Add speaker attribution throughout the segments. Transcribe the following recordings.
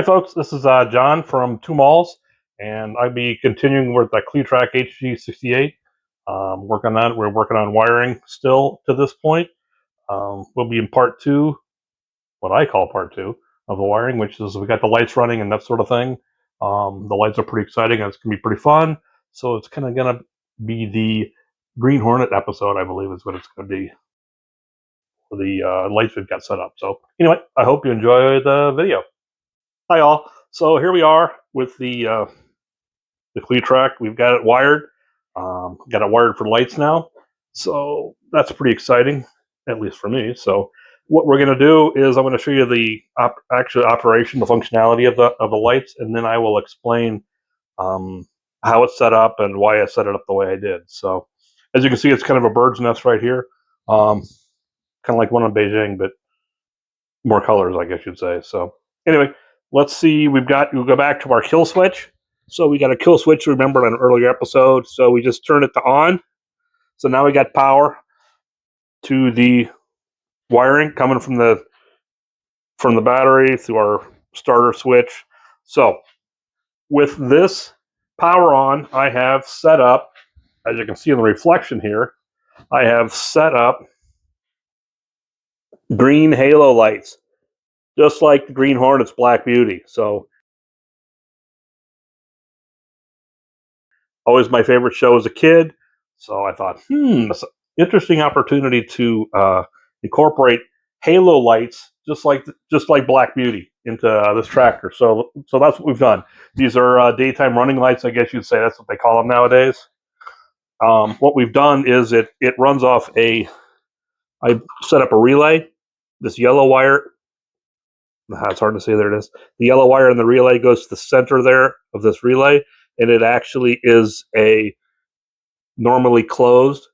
Speaker 1: folks, this is John from Two Malls, and I'll be continuing with the CLETRAC HG-68. Working on it. We're working on wiring still to this point. We'll be in part two, what I call part two, of the wiring, which is we got the lights running and that sort of thing. The lights are pretty exciting and it's going to be pretty fun. So it's kind of going to be the Green Hornet episode, I believe is what it's going to be. The lights we've got set up. So anyway, I hope you enjoy the video. Hi all. So here we are with the CLETRAC. We've got it wired. Got it wired for lights now. So that's pretty exciting, at least for me. So what we're going to do is I'm going to show you the actual operation, the functionality of the lights, and then I will explain how it's set up and why I set it up the way I did. So as you can see, it's kind of a bird's nest right here. Kind of like one in Beijing, but more colors, I guess you'd say. So anyway, let's see. We'll go back to our kill switch. So we got a kill switch, remember, in an earlier episode. So we just turn it to on. So now we got power to the wiring coming from the battery through our starter switch. So with this power on, I have set up, as you can see in the reflection here, I have set up green halo lights, just like the Green Hornet's Black Beauty. So always my favorite show as a kid. So I thought, that's an interesting opportunity to incorporate halo lights, just like Black Beauty, into this tractor. So that's what we've done. These are daytime running lights, I guess you'd say. That's what they call them nowadays. What we've done is it runs off I set up a relay. This yellow wire, it's hard to say, there it is. The yellow wire in the relay goes to the center there of this relay, and it actually is a normally closed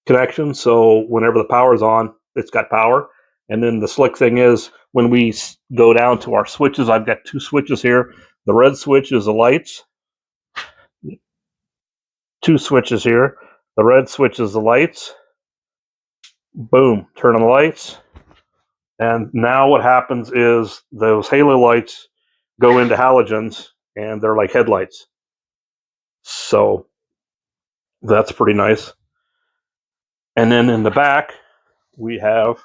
Speaker 1: connection. So whenever the power is on, it's got power. And then the slick thing is when we go down to our switches, I've got two switches here. The red switch is the lights. Two switches here. The red switch is the lights. Boom, turn on the lights. And now what happens is those halo lights go into halogens and they're like headlights. So that's pretty nice. And then in the back, we have,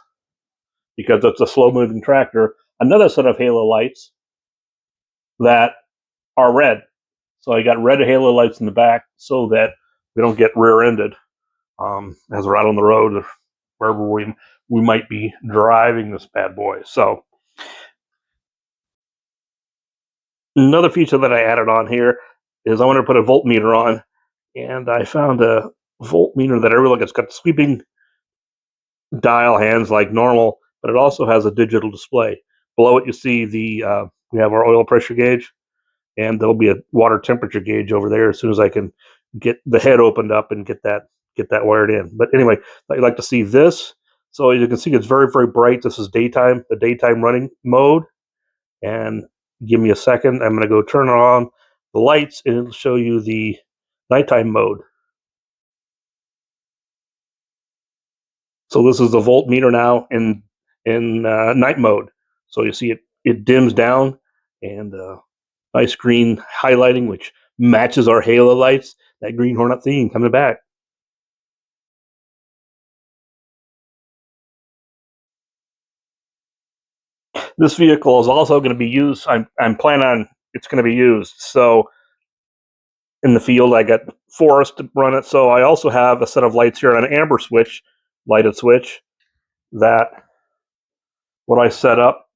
Speaker 1: because it's a slow-moving tractor, another set of halo lights that are red. So I got red halo lights in the back so that we don't get rear-ended as we're out on the road or wherever we might be driving this bad boy. So another feature that I added on here is I wanted to put a voltmeter on, and I found a voltmeter that I really like. It's got sweeping dial hands like normal, but it also has a digital display. Below it, you see we have our oil pressure gauge, and there'll be a water temperature gauge over there as soon as I can get the head opened up and get that wired in. But anyway, I'd like to see this. So as you can see, it's very, very bright. This is daytime, the daytime running mode. And give me a second. I'm going to go turn on the lights, and it'll show you the nighttime mode. So this is the voltmeter now in night mode. So you see it dims down, and nice green highlighting, which matches our halo lights. That Green Hornet theme coming back. This vehicle is also going to be used. I'm planning on it's going to be used. So in the field, I got forest to run it. So I also have a set of lights here on an amber switch, lighted switch. That what I set up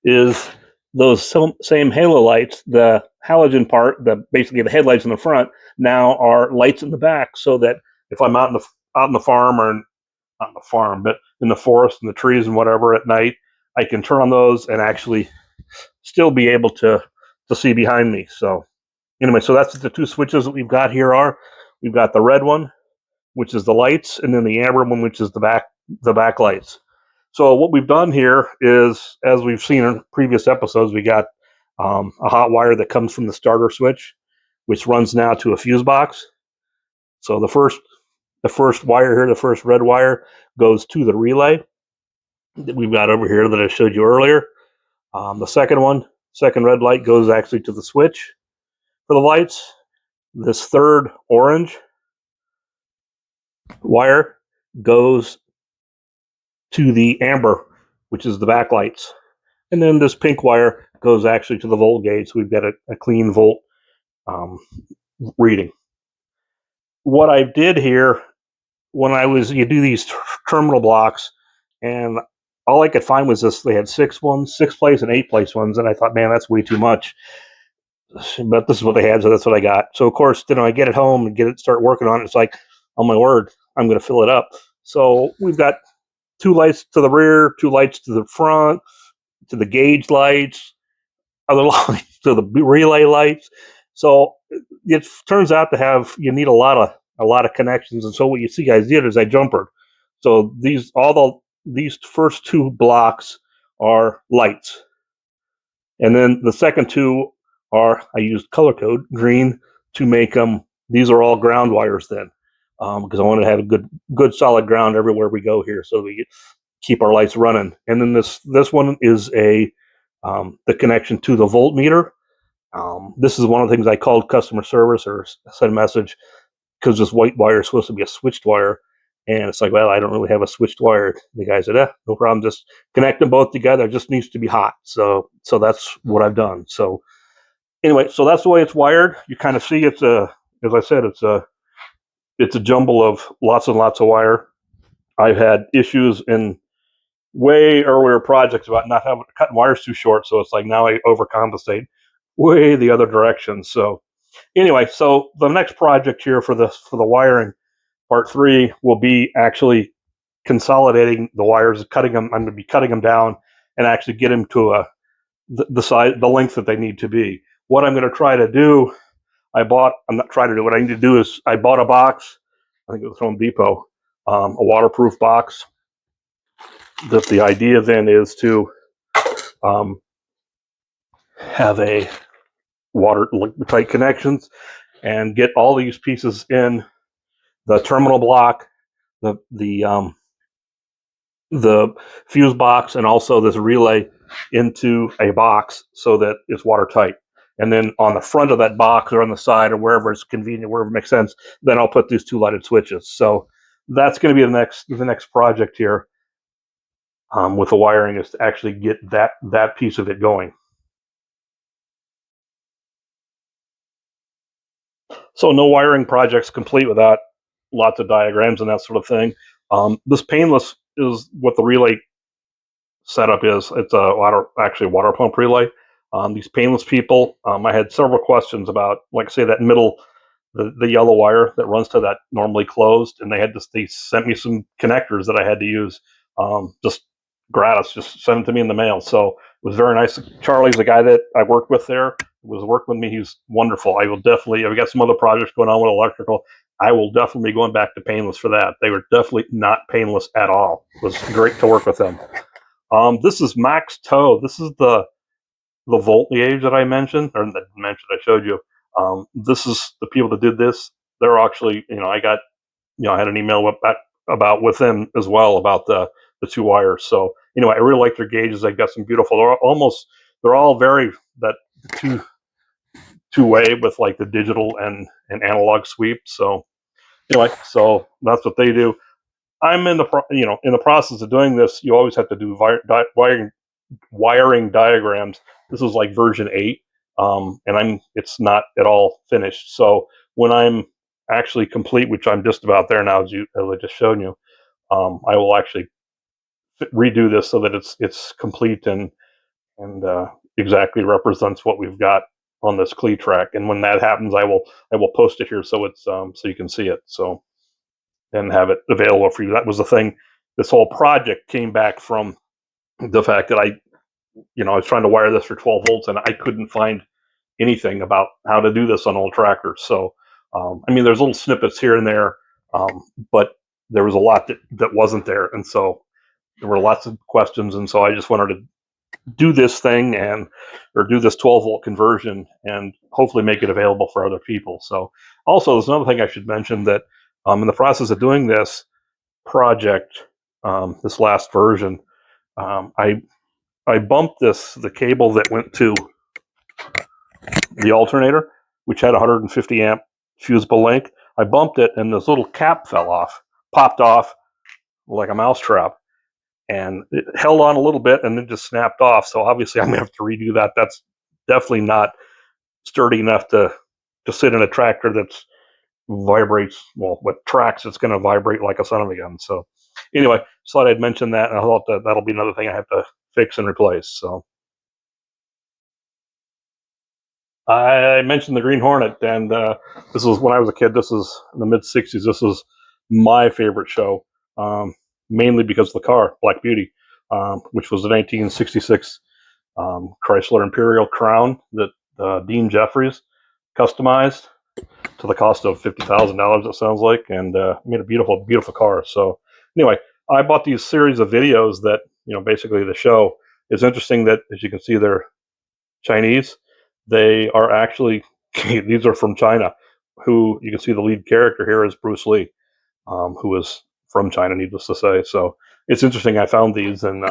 Speaker 1: is those same halo lights. The halogen part, basically the headlights in the front, now are lights in the back. So that if I'm out in the farm, or not in the farm, but in the forest and the trees and whatever at night, I can turn on those and actually still be able to see behind me. So anyway, so that's the two switches that we've got here. We've got the red one, which is the lights, and then the amber one, which is the back lights. So what we've done here is, as we've seen in previous episodes, we got a hot wire that comes from the starter switch, which runs now to a fuse box. So the first wire here, the first red wire, goes to the relay that we've got over here that I showed you earlier. The second red light goes actually to the switch for the lights. This third orange wire goes to the amber, which is the backlights. And then this pink wire goes actually to the volt gauge, so we've got a clean volt reading. What I did here, you do these terminal blocks, and all I could find was this. They had 6-place and 8-place ones, and I thought, man, that's way too much. But this is what they had, so that's what I got. So of course, I get it home and start working on it. It's like, oh my word, I'm going to fill it up. So we've got 2 lights to the rear, 2 lights to the front, to the gauge lights, other lights to the relay lights. So it turns out you need a lot of connections. And so what you see guys did is I jumpered. So these first 2 blocks are lights, and then the second 2 I used color code green to make them. These are all ground wires then, because I wanted to have a good solid ground everywhere we go here, so we keep our lights running. And then this one is the connection to the voltmeter. This is one of the things I called customer service or sent a message, because this white wire is supposed to be a switched wire. And it's like, well, I don't really have a switched wire. The guy said, no problem. Just connect them both together. It just needs to be hot. So that's what I've done. So anyway, so that's the way it's wired. You kind of see as I said, it's a jumble of lots and lots of wire. I've had issues in way earlier projects about not cutting wires too short. So it's like now I overcompensate way the other direction. So anyway, so the next project here for the wiring, part 3, will be actually consolidating the wires, cutting them. I'm going to be cutting them down and actually get them to the size, the length that they need to be. What I'm going to try to do, what I need to do is I bought a box. I think it was Home Depot, a waterproof box. That the idea then is to have a tight connections and get all these pieces in the terminal block, the fuse box, and also this relay into a box so that it's watertight. And then on the front of that box or on the side or wherever it's convenient, wherever it makes sense, then I'll put these 2 lighted switches. So that's going to be the next project here with the wiring, is to actually get that piece of it going. So no wiring project's complete without lots of diagrams and that sort of thing. This painless is what the relay setup is. It's a water pump relay. These painless people, I had several questions about, like, say, that middle, the yellow wire that runs to that normally closed, and they sent me some connectors that I had to use, just gratis, just sent them to me in the mail. So it was very nice. Charlie's the guy that I worked with there, was working with me. He's wonderful. I've got some other projects going on with electrical. I will definitely be going back to painless for that. They were definitely not painless at all. It was great to work with them. This is Max Toe. This is the volt gauge that I mentioned, or that I showed you. This is the people that did this. They're actually, I had an email with them as well about the 2 wires. So anyway, I really like their gauges. They've got some beautiful. They're all very that two-way with like the digital and analog sweep. So anyway, so that's what they do. I'm in the process of doing this. You always have to do wiring diagrams. This is like version 8, and it's not at all finished. So when I'm actually complete, which I'm just about there now, as I just showed you, I will actually redo this so that it's complete and exactly represents what we've got on this CLETRAC. And when that happens, I will post it here so it's so you can see it. So and have it available for you. That was the thing. This whole project came back from the fact that I was trying to wire this for 12 volts and I couldn't find anything about how to do this on old tractors. So, there's little snippets here and there, but there was a lot that wasn't there. And so there were lots of questions. And so I just wanted to do this thing or do this 12 volt conversion and hopefully make it available for other people. So also there's another thing I should mention, that in the process of doing this project, this last version, I I bumped the cable that went to the alternator, which had 150 amp fusible link. I bumped it, and this little cap fell off, popped off like a mousetrap, and it held on a little bit and then just snapped off. So obviously, I'm gonna have to redo that. That's definitely not sturdy enough to sit in a tractor that's vibrates. Well, with tracks, it's going to vibrate like a son of a gun. So anyway, just thought I'd mention that, and I thought that'll be another thing I have to fix and replace. So I mentioned the Green Hornet, and this was when I was a kid. This was in the mid '60s. This was my favorite show, mainly because of the car, Black Beauty, which was a 1966 Chrysler Imperial Crown that Dean Jeffries customized to the cost of $50,000. It sounds like, and made a beautiful, beautiful car. So anyway, I bought these series of videos that basically the show is interesting. That as you can see, they're Chinese. They are actually these are from China. Who you can see the lead character here is Bruce Lee, who is from China, needless to say. So it's interesting. I found these, and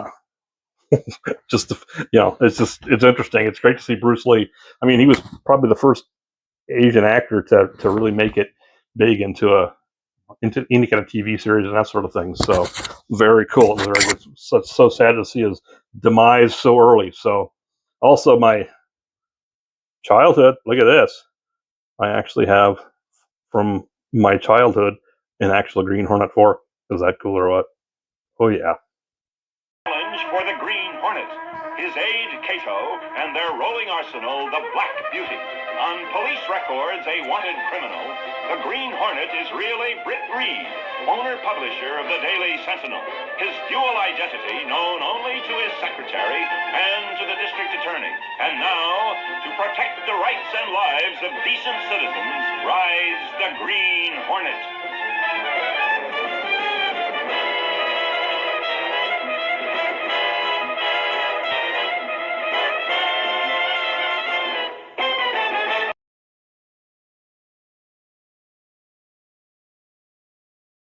Speaker 1: just it's interesting. It's great to see Bruce Lee. I mean, he was probably the first Asian actor to really make it big into any kind of TV series and that sort of thing. So very cool. It was very good. So sad to see his demise so early. So also my childhood. Look at this. I actually have from my childhood an actual Green Hornet 4. Is that cool or what? Oh yeah.
Speaker 2: Challenge for the Green Hornet. His aide, Cato, and their rolling arsenal, the Black Beauty. On police records, a wanted criminal, the Green Hornet is really Britt Reed, owner-publisher of the Daily Sentinel. His dual identity known only to his secretary and to the district attorney. And now, to protect the rights and lives of decent citizens, rides the Green Hornet.